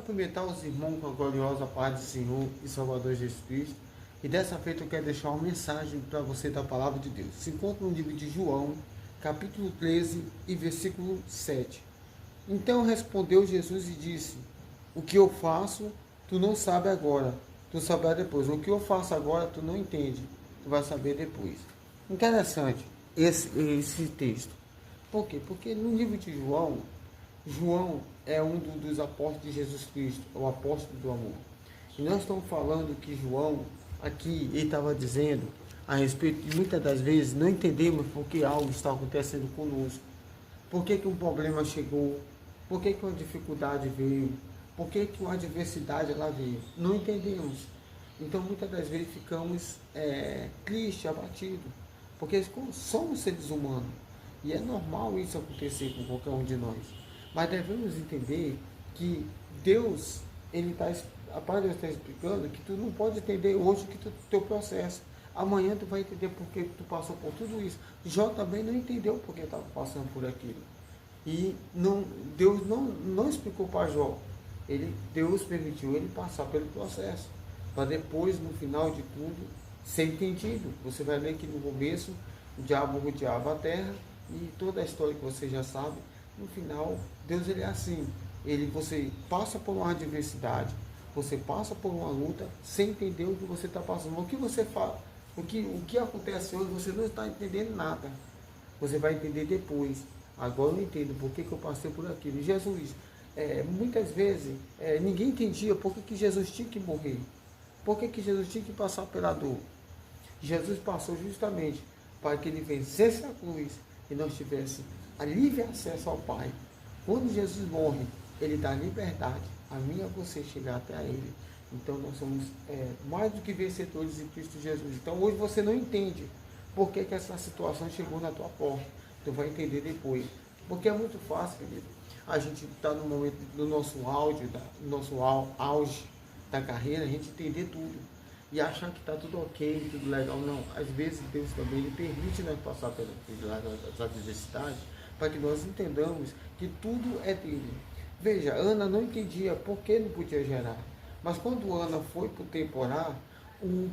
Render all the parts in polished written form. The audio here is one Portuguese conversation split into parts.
cumprimentar os irmãos com a gloriosa paz do Senhor e Salvador Jesus Cristo. E dessa feita eu quero deixar uma mensagem para você da palavra de Deus. Se encontra no livro de João, capítulo 13 e versículo 7. Então respondeu Jesus e disse: o que eu faço, tu não sabe agora, tu saberás depois. O que eu faço agora, tu não entende, tu vai saber depois. Interessante esse texto. Por quê? Porque no livro de João, João é um dos apóstolos de Jesus Cristo, o apóstolo do amor. E nós estamos falando que João, aqui, ele estava dizendo a respeito de muitas das vezes não entendemos por que algo está acontecendo conosco. Por que um problema chegou? Por que uma dificuldade veio? Por que uma adversidade ela veio? Não entendemos. Então, muitas das vezes ficamos tristes, abatidos, porque somos seres humanos. E é normal isso acontecer com qualquer um de nós. Mas devemos entender que Deus, a palavra está explicando que tu não pode entender hoje que teu processo. Amanhã tu vai entender porque tu passou por tudo isso. Jó também não entendeu porque estava passando por aquilo. E Deus não explicou para Jó. Deus permitiu ele passar pelo processo. Para depois, no final de tudo, ser entendido. Você vai ler que no começo o diabo rodeava a terra e toda a história que você já sabe. No final, Deus ele é assim. Você passa por uma adversidade, você passa por uma luta sem entender o que você está passando. O que você fala, o que acontece hoje, você não está entendendo nada. Você vai entender depois. Agora eu não entendo por que eu passei por aquilo. E Jesus, muitas vezes, ninguém entendia por que Jesus tinha que morrer. Por que Jesus tinha que passar pela dor. Jesus passou justamente para que ele vencesse a cruz e nós tivéssemos a livre acesso ao Pai. Quando Jesus morre, ele dá liberdade a mim e a você chegar até a ele. Então nós somos mais do que vencedores em Cristo Jesus. Então hoje você não entende por que essa situação chegou na tua porta. Tu vai entender depois. Porque é muito fácil, querido. A gente está no momento do nosso auge da carreira, a gente entender tudo. E achar que está tudo ok, tudo legal. Não, às vezes Deus também ele permite nós passar pelas adversidades para que nós entendamos que tudo é dele. Veja, Ana não entendia por que não podia gerar. Mas quando Ana foi para o temporar, o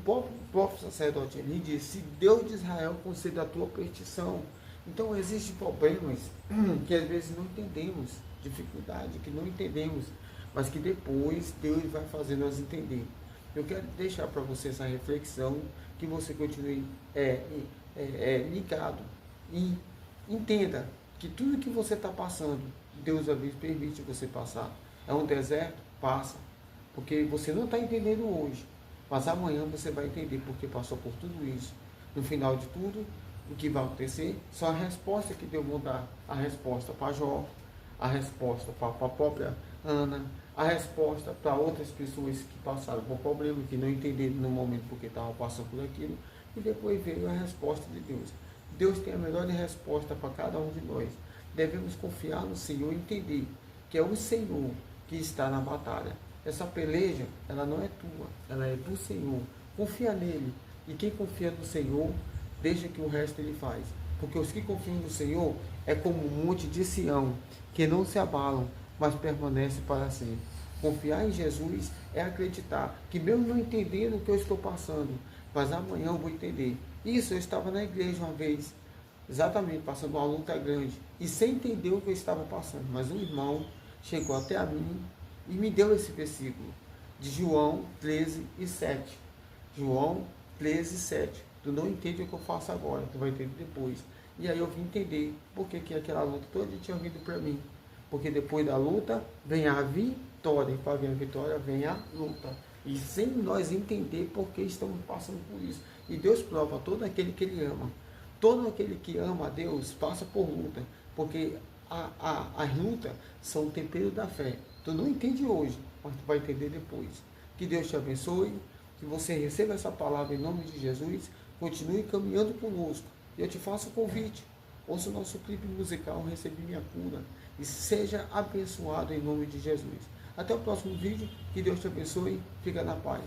próprio sacerdote ele disse: se Deus de Israel conceda a tua petição. Então existem problemas que às vezes não entendemos, dificuldade que não entendemos, mas que depois Deus vai fazer nós entender. Eu quero deixar para você essa reflexão, que você continue ligado e entenda que tudo que você está passando, Deus às vezes permite você passar. É um deserto? Passa. Porque você não está entendendo hoje, mas amanhã você vai entender porque passou por tudo isso. No final de tudo, o que vai acontecer só a resposta que Deus vai dar. A resposta para Jó, a resposta para a própria Ana, a resposta para outras pessoas que passaram por problema, que não entenderam no momento porque estavam passando por aquilo, e depois veio a resposta de Deus. Deus tem a melhor resposta para cada um de nós. Devemos confiar no Senhor e entender que é o Senhor que está na batalha. Essa peleja, ela não é tua, ela é do Senhor. Confia nele. E quem confia no Senhor, deixa que o resto ele faz. Porque os que confiam no Senhor é como um monte de Sião, que não se abalam, mas permanece para sempre. Confiar em Jesus é acreditar que mesmo não entendendo o que eu estou passando, mas amanhã eu vou entender. Isso, eu estava na igreja uma vez, exatamente, passando uma luta grande, e sem entender o que eu estava passando, mas um irmão chegou até a mim e me deu esse versículo, de João 13 e 7. João 13 e 7. Tu não entende o que eu faço agora, tu vai entender depois. E aí eu vim entender por que aquela luta toda tinha vindo para mim. Porque depois da luta vem a vitória, e para vir a vitória vem a luta. E sem nós entender por que estamos passando por isso. E Deus prova a todo aquele que Ele ama. Todo aquele que ama a Deus passa por luta. Porque as lutas são o tempero da fé. Tu não entende hoje, mas tu vai entender depois. Que Deus te abençoe, que você receba essa palavra em nome de Jesus. Continue caminhando conosco. E eu te faço o convite. Ouça o nosso clipe musical, Recebi Minha Cura. E seja abençoado em nome de Jesus. Até o próximo vídeo. Que Deus te abençoe. Fica na paz.